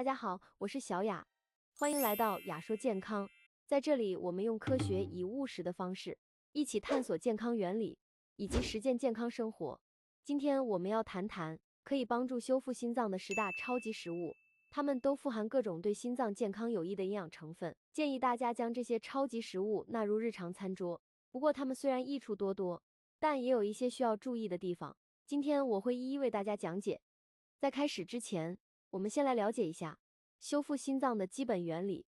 大家好，我是小雅，欢迎来到雅说健康。在这里，我们用科学以务实的方式，一起探索健康原理，以及实践健康生活。今天我们要谈谈可以帮助修复心脏的10大超级食物，它们都富含各种对心脏健康有益的营养成分。建议大家将这些超级食物纳入日常餐桌。不过，它们虽然益处多多，但也有一些需要注意的地方。今天我会一一为大家讲解。在开始之前，我们先来了解一下修复心脏的基本原理。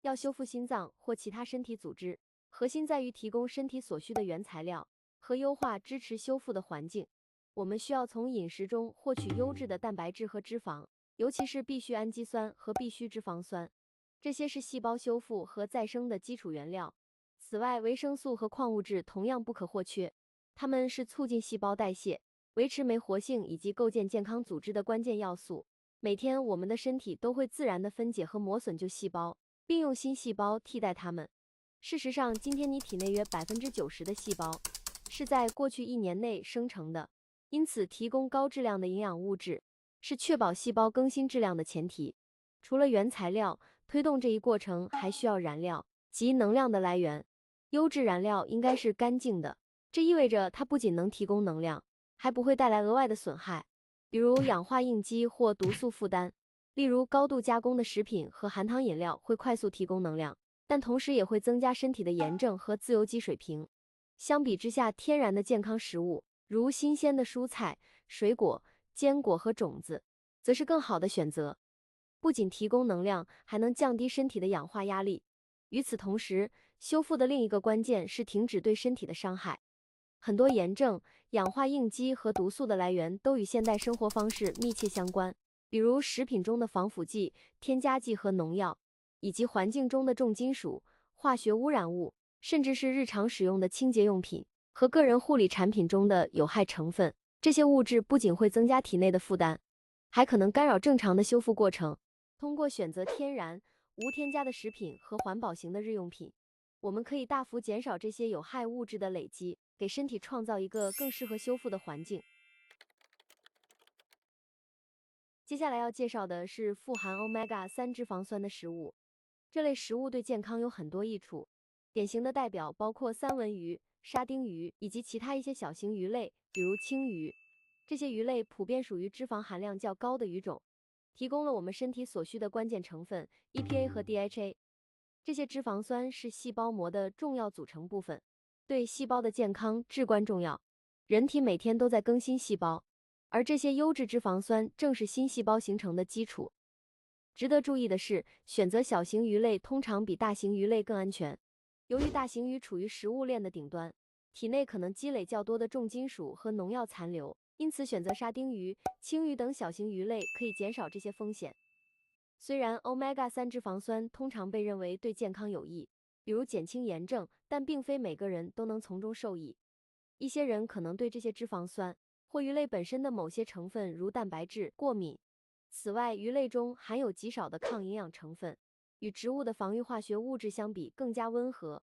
要修复心脏或其他身体组织，核心在于提供身体所需的原材料和优化支持修复的环境。我们需要从饮食中获取优质的蛋白质和脂肪，尤其是必需氨基酸和必需脂肪酸，这些是细胞修复和再生的基础原料。此外，维生素和矿物质同样不可或缺，它们是促进细胞代谢、维持酶活性以及构建健康组织的关键要素。每天我们的身体都会自然地分解和磨损旧细胞，并用新细胞替代它们。事实上，今天你体内约90%的细胞是在过去1年内生成的，因此提供高质量的营养物质是确保细胞更新质量的前提。除了原材料，推动这一过程还需要燃料及能量的来源。优质燃料应该是干净的，这意味着它不仅能提供能量，还不会带来额外的损害，比如氧化应激或毒素负担。例如，高度加工的食品和含糖饮料会快速提供能量，但同时也会增加身体的炎症和自由基水平。相比之下，天然的健康食物，如新鲜的蔬菜、水果、坚果和种子，则是更好的选择。不仅提供能量，还能降低身体的氧化压力。与此同时，修复的另一个关键是停止对身体的伤害。很多炎症、氧化应激和毒素的来源都与现代生活方式密切相关，比如食品中的防腐剂、添加剂和农药，以及环境中的重金属、化学污染物，甚至是日常使用的清洁用品和个人护理产品中的有害成分。这些物质不仅会增加体内的负担，还可能干扰正常的修复过程。通过选择天然、无添加的食品和环保型的日用品，我们可以大幅减少这些有害物质的累积，给身体创造一个更适合修复的环境。接下来要介绍的是富含 Omega-3脂肪酸的食物。这类食物对健康有很多益处，典型的代表包括三文鱼、沙丁鱼以及其他一些小型鱼类，比如青鱼。这些鱼类普遍属于脂肪含量较高的鱼种，提供了我们身体所需的关键成分 EPA 和 DHA。这些脂肪酸是细胞膜的重要组成部分，对细胞的健康至关重要。人体每天都在更新细胞，而这些优质脂肪酸正是新细胞形成的基础。值得注意的是，选择小型鱼类通常比大型鱼类更安全。由于大型鱼处于食物链的顶端，体内可能积累较多的重金属和农药残留，因此选择沙丁鱼、青鱼等小型鱼类可以减少这些风险。虽然 Omega-3脂肪酸通常被认为对健康有益，比如减轻炎症，但并非每个人都能从中受益。一些人可能对这些脂肪酸或鱼类本身的某些成分，如蛋白质过敏。此外，鱼类中含有极少的抗营养成分，与植物的防御化学物质相比更加温和。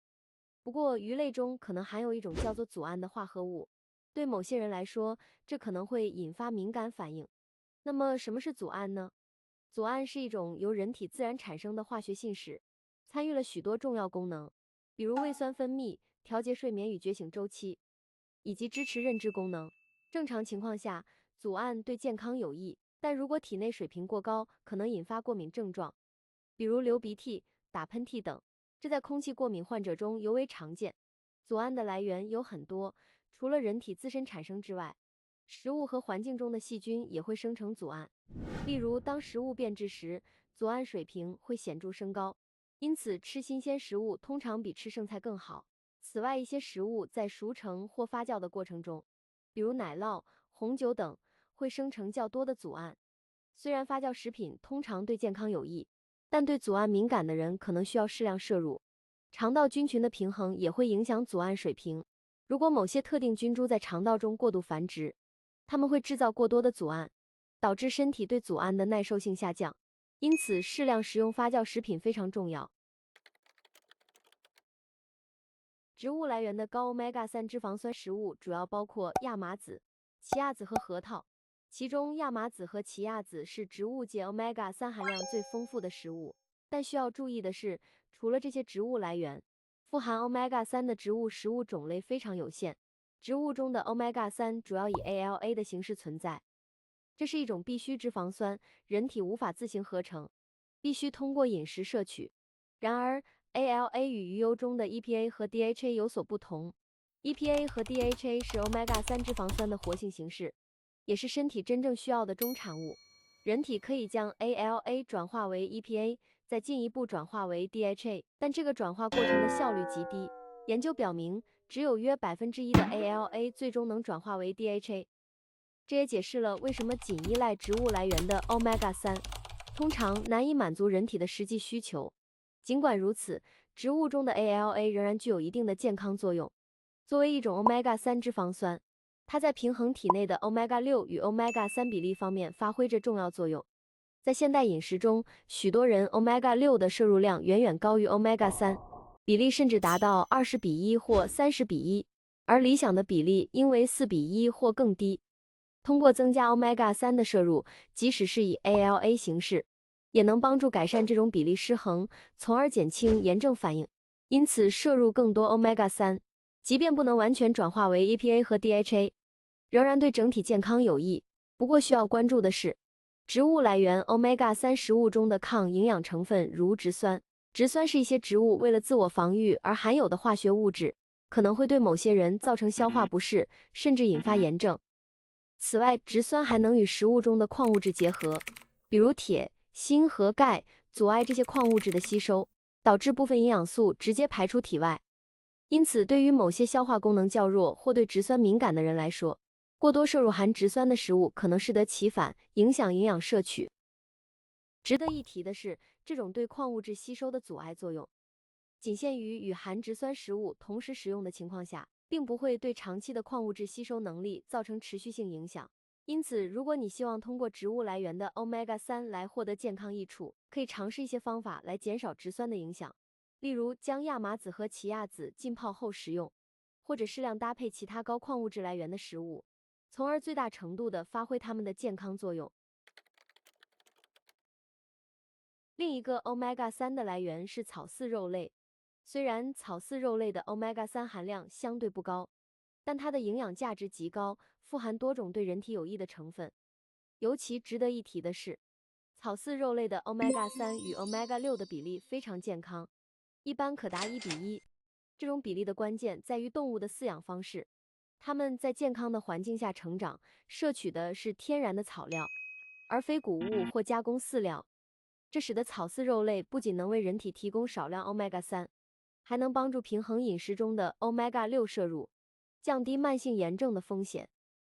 不过，鱼类中可能含有一种叫做组胺的化合物，对某些人来说，这可能会引发敏感反应。那么，什么是组胺呢？组胺是一种由人体自然产生的化学信使，参与了许多重要功能，比如胃酸分泌、调节睡眠与觉醒周期，以及支持认知功能。正常情况下，组胺对健康有益，但如果体内水平过高，可能引发过敏症状，比如流鼻涕、打喷嚏等。这在空气过敏患者中尤为常见。组胺的来源有很多，除了人体自身产生之外，食物和环境中的细菌也会生成组胺。例如，当食物变质时，组胺水平会显著升高，因此吃新鲜食物通常比吃剩菜更好。此外，一些食物在熟成或发酵的过程中，比如奶酪、红酒等，会生成较多的组胺。虽然发酵食品通常对健康有益，但对组胺敏感的人可能需要适量摄入。肠道菌群的平衡也会影响组胺水平。如果某些特定菌株在肠道中过度繁殖，它们会制造过多的组胺，导致身体对组胺的耐受性下降。因此，适量食用发酵食品非常重要。植物来源的高 Omega-3脂肪酸食物主要包括亚麻籽、奇亚籽和核桃。其中亚麻籽和奇亚籽是植物界 omega-3含量最丰富的食物。但需要注意的是，除了这些植物来源，富含 omega-3的植物食物种类非常有限。植物中的 omega-3主要以 ALA 的形式存在，这是一种必需脂肪酸，人体无法自行合成，必须通过饮食摄取。然而 ALA 与鱼油中的 EPA 和 DHA 有所不同。EPA 和 DHA 是 omega-3脂肪酸的活性形式，也是身体真正需要的中产物。人体可以将 ALA 转化为 EPA， 再进一步转化为 DHA， 但这个转化过程的效率极低。研究表明，只有约1%的 ALA 最终能转化为 DHA。这也解释了为什么仅依赖植物来源的 omega-3通常难以满足人体的实际需求。尽管如此，植物中的 ALA 仍然具有一定的健康作用。作为一种 omega-3脂肪酸，它在平衡体内的 omega-6与 omega-3比例方面发挥着重要作用。在现代饮食中，许多人 omega-6的摄入量远远高于 omega-3，比例甚至达到20:1或30:1，而理想的比例应为4:1或更低。通过增加 omega-3的摄入，即使是以 ALA 形式，也能帮助改善这种比例失衡，从而减轻炎症反应。因此，摄入更多 omega-3，即便不能完全转化为 EPA 和 DHA， 仍然对整体健康有益。不过需要关注的是，植物来源 omega-3食物中的抗营养成分如植酸。植酸是一些植物为了自我防御而含有的化学物质，可能会对某些人造成消化不适，甚至引发炎症。此外，植酸还能与食物中的矿物质结合，比如铁、锌和钙，阻碍这些矿物质的吸收，导致部分营养素直接排出体外。因此，对于某些消化功能较弱或对植酸敏感的人来说，过多摄入含植酸的食物可能适得其反，影响营养摄取。值得一提的是，这种对矿物质吸收的阻碍作用，仅限于与含植酸食物同时食用的情况下，并不会对长期的矿物质吸收能力造成持续性影响。因此，如果你希望通过植物来源的 omega-3来获得健康益处，可以尝试一些方法来减少植酸的影响，例如将亚麻籽和奇亚籽浸泡后食用，或者适量搭配其他高矿物质来源的食物，从而最大程度地发挥它们的健康作用。另一个 omega-3的来源是草饲肉类。虽然草饲肉类的 omega-3含量相对不高，但它的营养价值极高，富含多种对人体有益的成分。尤其值得一提的是，草饲肉类的 omega-3与 omega-6的比例非常健康，一般可达1:1。这种比例的关键在于动物的饲养方式，它们在健康的环境下成长，摄取的是天然的草料，而非谷物或加工饲料。这使得草饲肉类不仅能为人体提供少量 omega-3，还能帮助平衡饮食中的 omega-6摄入，降低慢性炎症的风险。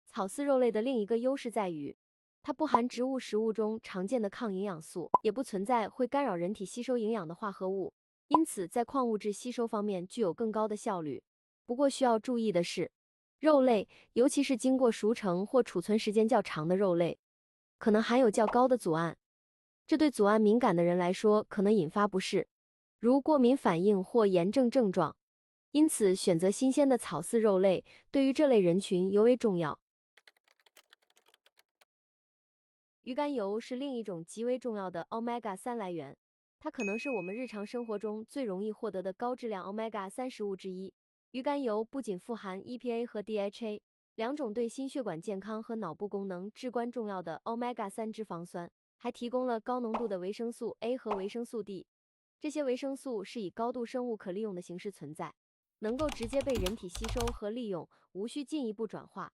草饲肉类的另一个优势在于，它不含植物食物中常见的抗营养素，也不存在会干扰人体吸收营养的化合物，因此在矿物质吸收方面具有更高的效率。不过需要注意的是，肉类，尤其是经过熟成或储存时间较长的肉类，可能含有较高的组胺，这对组胺敏感的人来说可能引发不适，如过敏反应或炎症症状。因此，选择新鲜的草饲肉类对于这类人群尤为重要。鱼肝油是另一种极为重要的 omega-3来源，它可能是我们日常生活中最容易获得的高质量 omega-3食物之一。鱼肝油不仅富含 EPA 和 DHA 两种对心血管健康和脑部功能至关重要的 omega-3脂肪酸，还提供了高浓度的维生素 A 和维生素 D。这些维生素是以高度生物可利用的形式存在，能够直接被人体吸收和利用，无需进一步转化。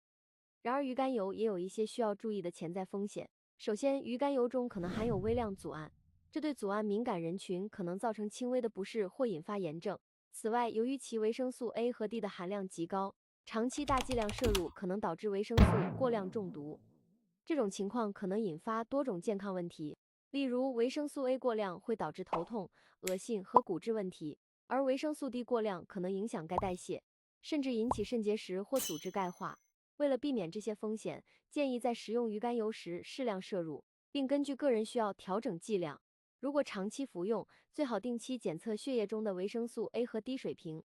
然而，鱼肝油也有一些需要注意的潜在风险。首先，鱼肝油中可能含有微量组胺，这对组胺敏感人群可能造成轻微的不适或引发炎症。此外，由于其维生素 A 和 D 的含量极高，长期大剂量摄入可能导致维生素过量中毒。这种情况可能引发多种健康问题，例如维生素 A 过量会导致头痛、恶心和骨质问题，而维生素 D 过量可能影响钙代谢，甚至引起肾结石或阻滞钙化。为了避免这些风险，建议在食用鱼肝油时适量摄入，并根据个人需要调整剂量。如果长期服用，最好定期检测血液中的维生素 A 和 D 水平，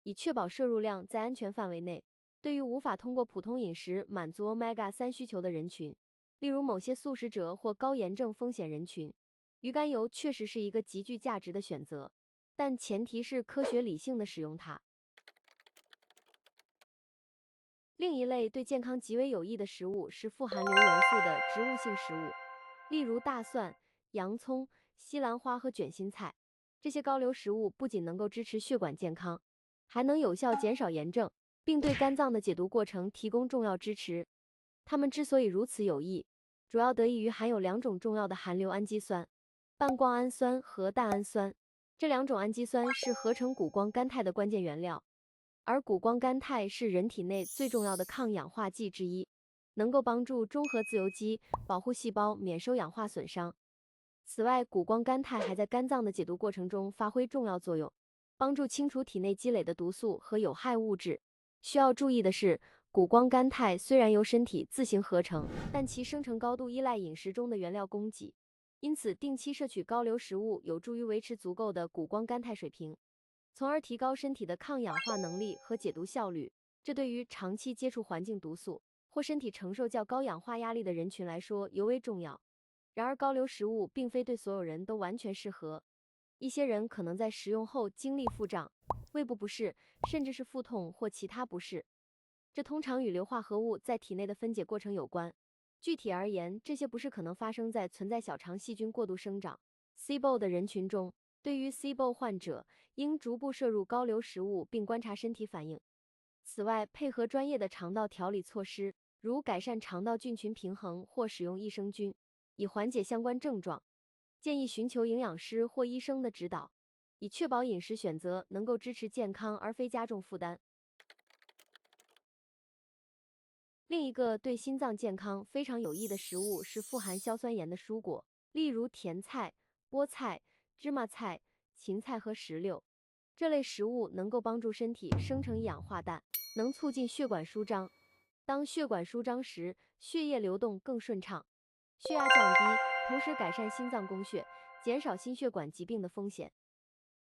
以确保摄入量在安全范围内。对于无法通过普通饮食满足 omega-3需求的人群，例如某些素食者或高炎症风险人群，鱼肝油确实是一个极具价值的选择，但前提是科学理性的使用它。另一类对健康极为有益的食物是富含硫元素的植物性食物，例如大蒜、洋葱、西兰花和卷心菜。这些高硫食物不仅能够支持血管健康，还能有效减少炎症，并对肝脏的解毒过程提供重要支持。它们之所以如此有益，主要得益于含有两种重要的含硫氨基酸：半胱氨酸和蛋氨酸。这两种氨基酸是合成谷胱甘肽的关键原料。而谷胱甘肽是人体内最重要的抗氧化剂之一，能够帮助中和自由基，保护细胞免受氧化损伤。此外，谷胱甘肽还在肝脏的解毒过程中发挥重要作用，帮助清除体内积累的毒素和有害物质。需要注意的是，谷胱甘肽虽然由身体自行合成，但其生成高度依赖饮食中的原料供给，因此定期摄取高硫食物有助于维持足够的谷胱甘肽水平，从而提高身体的抗氧化能力和解毒效率。这对于长期接触环境毒素或身体承受较高氧化压力的人群来说尤为重要。然而，高硫食物并非对所有人都完全适合，一些人可能在食用后经历腹胀、胃部不适，甚至是腹痛或其他不适。这通常与硫化合物在体内的分解过程有关。具体而言，这些不适可能发生在存在小肠细菌过度生长 （SIBO） 的人群中。对于 SIBO 患者，应逐步摄入高硫食物并观察身体反应。此外，配合专业的肠道调理措施，如改善肠道菌群平衡或使用益生菌，以缓解相关症状。建议寻求营养师或医生的指导，以确保饮食选择能够支持健康而非加重负担。另一个对心脏健康非常有益的食物是富含硝酸盐的蔬果，例如甜菜、菠菜、芝麻菜、芹菜和石榴。这类食物能够帮助身体生成一氧化氮，能促进血管舒张。当血管舒张时，血液流动更顺畅，血压降低，同时改善心脏供血，减少心血管疾病的风险。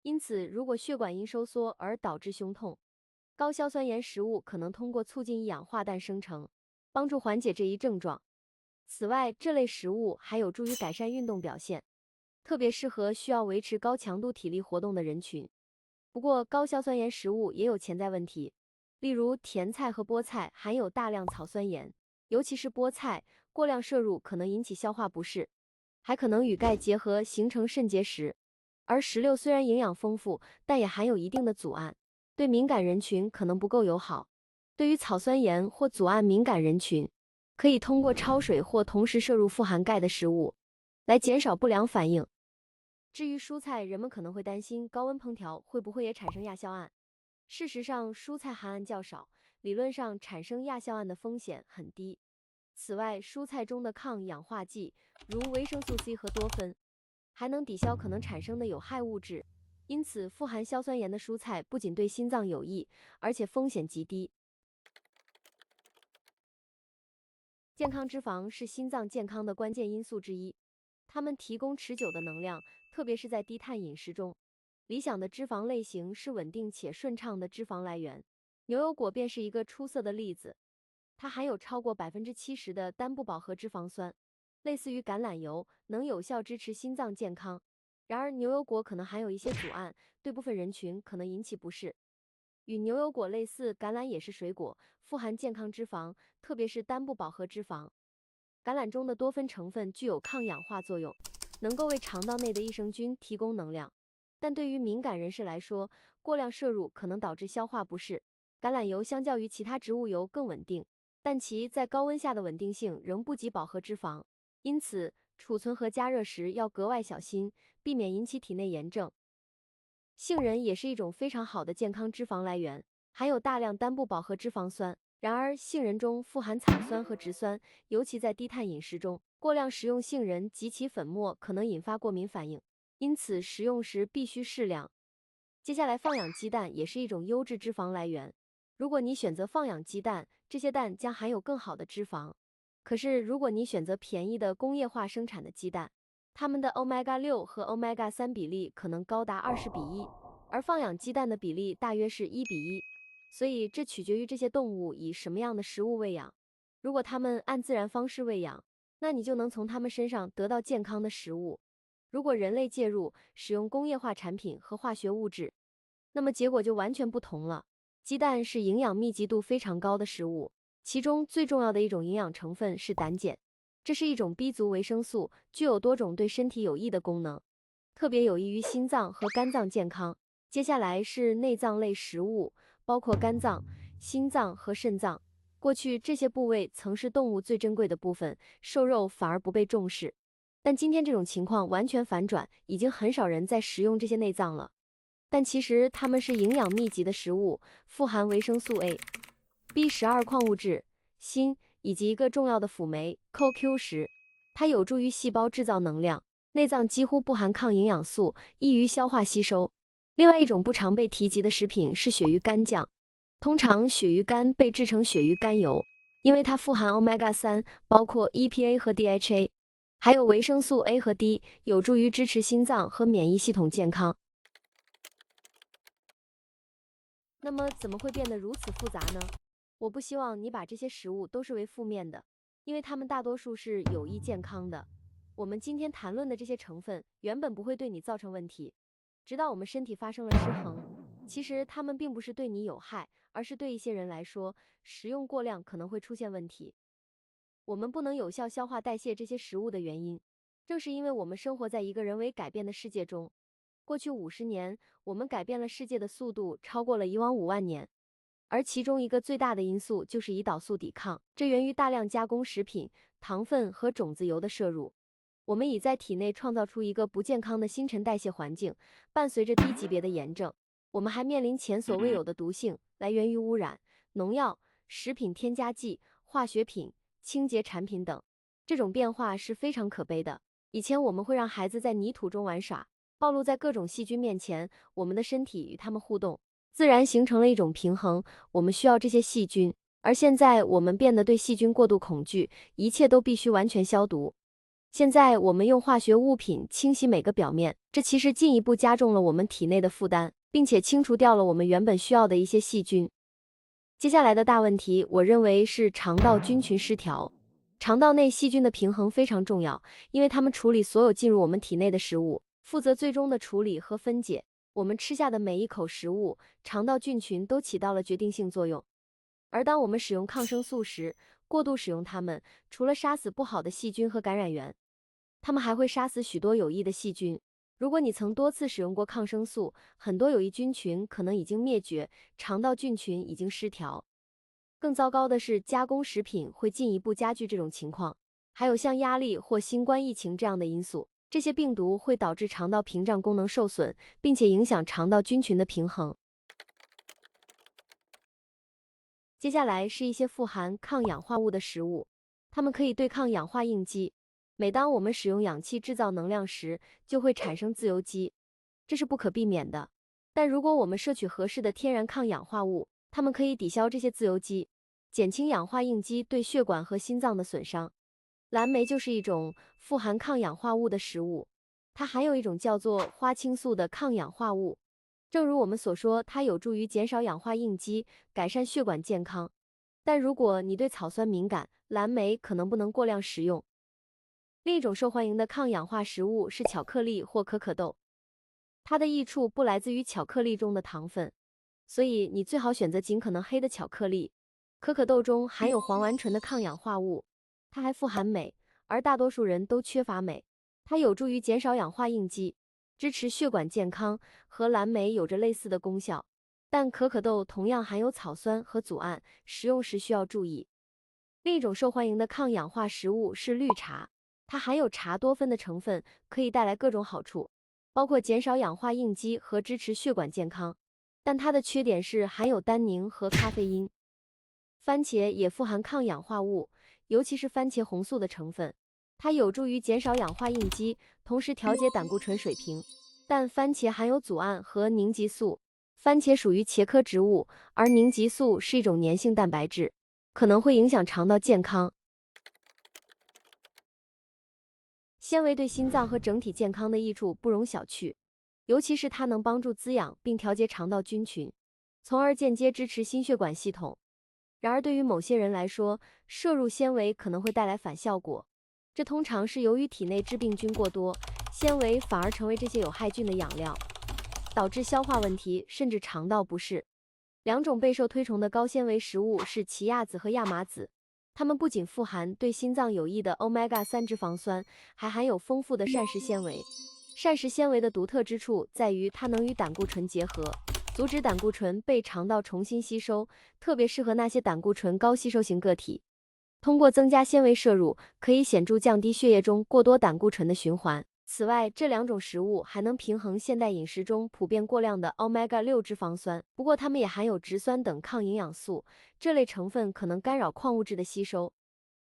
因此，如果血管因收缩而导致胸痛，高硝酸盐食物可能通过促进一氧化氮生成，帮助缓解这一症状。此外，这类食物还有助于改善运动表现，特别适合需要维持高强度体力活动的人群。不过，高硝酸盐食物也有潜在问题，例如甜菜和菠菜含有大量草酸盐，尤其是菠菜，过量摄入可能引起消化不适，还可能与钙结合形成肾结石。而石榴虽然营养丰富，但也含有一定的阻胺，对敏感人群可能不够友好。对于草酸盐或阻胺敏感人群，可以通过焯水或同时摄入富含钙的食物，来减少不良反应。至于蔬菜，人们可能会担心高温烹调会不会也产生亚硝胺。事实上，蔬菜含胺较少，理论上产生亚硝胺的风险很低。此外，蔬菜中的抗氧化剂，如维生素 C 和多酚，还能抵消可能产生的有害物质。因此，富含硝酸盐的蔬菜不仅对心脏有益，而且风险极低。健康脂肪是心脏健康的关键因素之一，它们提供持久的能量，特别是在低碳饮食中。理想的脂肪类型是稳定且顺畅的脂肪来源，牛油果便是一个出色的例子。它含有超过70%的单不饱和脂肪酸，类似于橄榄油，能有效支持心脏健康。然而，牛油果可能含有一些阻胺，对部分人群可能引起不适。与牛油果类似，橄榄也是水果，富含健康脂肪，特别是单不饱和脂肪。橄榄中的多酚成分具有抗氧化作用，能够为肠道内的益生菌提供能量。但对于敏感人士来说，过量摄入可能导致消化不适。橄榄油相较于其他植物油更稳定，但其在高温下的稳定性仍不及饱和脂肪，因此储存和加热时要格外小心，避免引起体内炎症。杏仁也是一种非常好的健康脂肪来源，含有大量单不饱和脂肪酸。然而，杏仁中富含草酸和植酸，尤其在低碳饮食中，过量食用杏仁及其粉末可能引发过敏反应，因此食用时必须适量。接下来，放养鸡蛋也是一种优质脂肪来源。如果你选择放养鸡蛋，这些蛋将含有更好的脂肪。可是，如果你选择便宜的工业化生产的鸡蛋，它们的 omega 6和 omega 3比例可能高达20:1，而放养鸡蛋的比例大约是1:1，所以这取决于这些动物以什么样的食物喂养。如果它们按自然方式喂养，那你就能从它们身上得到健康的食物。如果人类介入，使用工业化产品和化学物质，那么结果就完全不同了。鸡蛋是营养密集度非常高的食物，其中最重要的一种营养成分是胆碱，这是一种 B 族维生素，具有多种对身体有益的功能，特别有益于心脏和肝脏健康。接下来是内脏类食物，包括肝脏、心脏和肾脏。过去这些部位曾是动物最珍贵的部分，瘦肉反而不被重视。但今天这种情况完全反转，已经很少人在食用这些内脏了。但其实它们是营养密集的食物，富含维生素 A、B12矿物质、锌以及一个重要的辅酶 CoQ10，它有助于细胞制造能量。内脏几乎不含抗营养素，易于消化吸收。另外一种不常被提及的食品是鳕鱼肝酱，通常鳕鱼肝被制成鳕鱼肝油，因为它富含 Omega-3，包括 EPA 和 DHA，还有维生素 A 和 D，有助于支持心脏和免疫系统健康。那么怎么会变得如此复杂呢？我不希望你把这些食物都视为负面的，因为它们大多数是有益健康的。我们今天谈论的这些成分原本不会对你造成问题，直到我们身体发生了失衡。其实它们并不是对你有害，而是对一些人来说，食用过量可能会出现问题。我们不能有效消化代谢这些食物的原因，正是因为我们生活在一个人为改变的世界中。过去50年，我们改变了世界的速度超过了以往5万年，而其中一个最大的因素就是胰岛素抵抗，这源于大量加工食品、糖分和种子油的摄入。我们已在体内创造出一个不健康的新陈代谢环境，伴随着低级别的炎症。我们还面临前所未有的毒性，来源于污染、农药、食品添加剂、化学品、清洁产品等。这种变化是非常可悲的。以前我们会让孩子在泥土中玩耍，暴露在各种细菌面前，我们的身体与它们互动，自然形成了一种平衡，我们需要这些细菌。而现在我们变得对细菌过度恐惧，一切都必须完全消毒。现在我们用化学物品清洗每个表面，这其实进一步加重了我们体内的负担，并且清除掉了我们原本需要的一些细菌。接下来的大问题，我认为是肠道菌群失调。肠道内细菌的平衡非常重要，因为它们处理所有进入我们体内的食物，负责最终的处理和分解。我们吃下的每一口食物，肠道菌群都起到了决定性作用。而当我们使用抗生素时，过度使用它们，除了杀死不好的细菌和感染源，它们还会杀死许多有益的细菌。如果你曾多次使用过抗生素，很多有益菌群可能已经灭绝，肠道菌群已经失调。更糟糕的是，加工食品会进一步加剧这种情况。还有像压力或新冠疫情这样的因素，这些病毒会导致肠道屏障功能受损，并且影响肠道菌群的平衡。接下来是一些富含抗氧化物的食物，它们可以对抗氧化应激。每当我们使用氧气制造能量时，就会产生自由基，这是不可避免的。但如果我们摄取合适的天然抗氧化物，它们可以抵消这些自由基，减轻氧化应激对血管和心脏的损伤。蓝莓就是一种富含抗氧化物的食物，它含有一种叫做花青素的抗氧化物。正如我们所说，它有助于减少氧化应激，改善血管健康。但如果你对草酸敏感，蓝莓可能不能过量食用。另一种受欢迎的抗氧化食物是巧克力或可可豆，它的益处不来自于巧克力中的糖分，所以你最好选择尽可能黑的巧克力。可可豆中含有黄烷醇的抗氧化物，它还富含镁，而大多数人都缺乏镁。它有助于减少氧化应激，支持血管健康，和蓝莓有着类似的功效。但可可豆同样含有草酸和组胺，食用时需要注意。另一种受欢迎的抗氧化食物是绿茶，它含有茶多酚的成分，可以带来各种好处，包括减少氧化应激和支持血管健康。但它的缺点是含有单宁和咖啡因。番茄也富含抗氧化物，尤其是番茄红素的成分，它有助于减少氧化应激，同时调节胆固醇水平。但番茄含有组胺和凝集素，番茄属于茄科植物，而凝集素是一种粘性蛋白质，可能会影响肠道健康。纤维对心脏和整体健康的益处不容小觑，尤其是它能帮助滋养并调节肠道菌群，从而间接支持心血管系统。然而，对于某些人来说，摄入纤维可能会带来反效果，这通常是由于体内致病菌过多，纤维反而成为这些有害菌的养料，导致消化问题，甚至肠道不适。两种备受推崇的高纤维食物是奇亚籽和亚麻籽，它们不仅富含对心脏有益的 omega-3脂肪酸，还含有丰富的膳食纤维。膳食纤维的独特之处在于它能与胆固醇结合，阻止胆固醇被肠道重新吸收，特别适合那些胆固醇高吸收型个体。通过增加纤维摄入，可以显著降低血液中过多胆固醇的循环。此外，这两种食物还能平衡现代饮食中普遍过量的 omega-6脂肪酸，不过它们也含有植酸等抗营养素，这类成分可能干扰矿物质的吸收。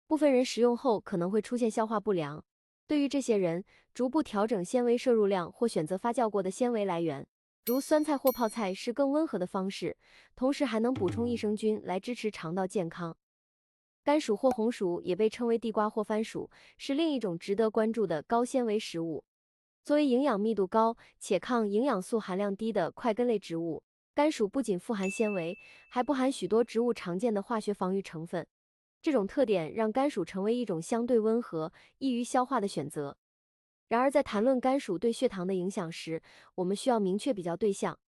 部分人食用后可能会出现消化不良。对于这些人，逐步调整纤维摄入量或选择发酵过的纤维来源，如酸菜或泡菜是更温和的方式，同时还能补充益生菌来支持肠道健康。甘薯或红薯也被称为地瓜或番薯，是另一种值得关注的高纤维食物。作为营养密度高且抗营养素含量低的块根类植物，甘薯不仅富含纤维，还不含许多植物常见的化学防御成分。这种特点让甘薯成为一种相对温和、易于消化的选择。然而，在谈论甘薯对血糖的影响时，我们需要明确比较对象。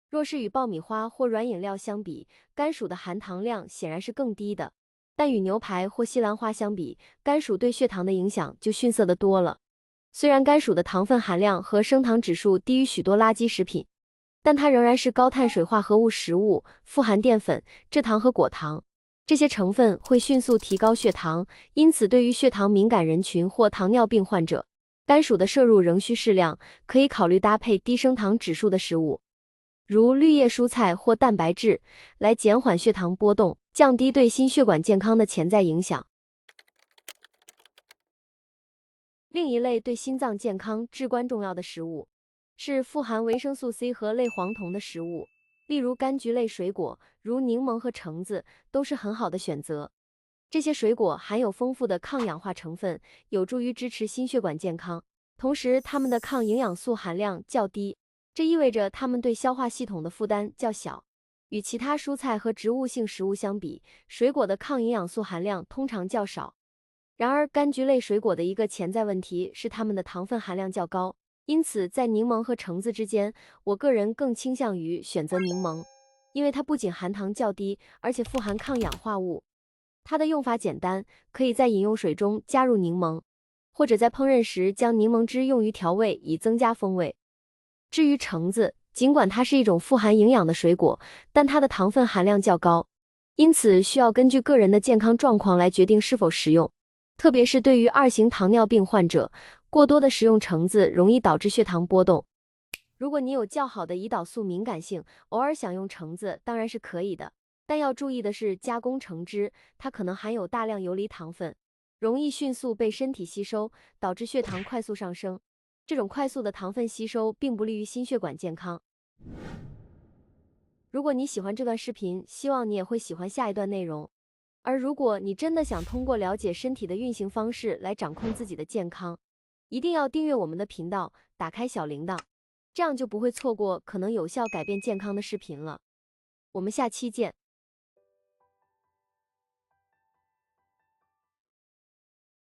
若是与爆米花或软饮料相比，甘薯的含糖量显然是更低的。但与牛排或西兰花相比，甘薯对血糖的影响就逊色得多了。虽然甘薯的糖分含量和升糖指数低于许多垃圾食品，但它仍然是高碳水化合物食物，富含淀粉、蔗糖和果糖。这些成分会迅速提高血糖，因此对于血糖敏感人群或糖尿病患者，甘薯的摄入仍需适量，可以考虑搭配低升糖指数的食物，如绿叶蔬菜或蛋白质，来减缓血糖波动，降低对心血管健康的潜在影响。另一类对心脏健康至关重要的食物，是富含维生素 C 和类黄酮的食物，例如柑橘类水果，如柠檬和橙子，都是很好的选择。这些水果含有丰富的抗氧化成分，有助于支持心血管健康，同时它们的抗营养素含量较低，这意味着它们对消化系统的负担较小。与其他蔬菜和植物性食物相比，水果的抗营养素含量通常较少。然而，柑橘类水果的一个潜在问题是它们的糖分含量较高，因此在柠檬和橙子之间，我个人更倾向于选择柠檬，因为它不仅含糖较低，而且富含抗氧化物。它的用法简单，可以在饮用水中加入柠檬，或者在烹饪时将柠檬汁用于调味，以增加风味。至于橙子，尽管它是一种富含营养的水果，但它的糖分含量较高，因此需要根据个人的健康状况来决定是否食用。特别是对于2型糖尿病患者，过多的食用橙子容易导致血糖波动。如果你有较好的胰岛素敏感性，偶尔享用橙子当然是可以的，但要注意的是加工橙汁，它可能含有大量游离糖分，容易迅速被身体吸收，导致血糖快速上升。这种快速的糖分吸收并不利于心血管健康。如果你喜欢这段视频，希望你也会喜欢下一段内容。而如果你真的想通过了解身体的运行方式来掌控自己的健康，一定要订阅我们的频道，打开小铃铛，这样就不会错过可能有效改变健康的视频了。我们下期见。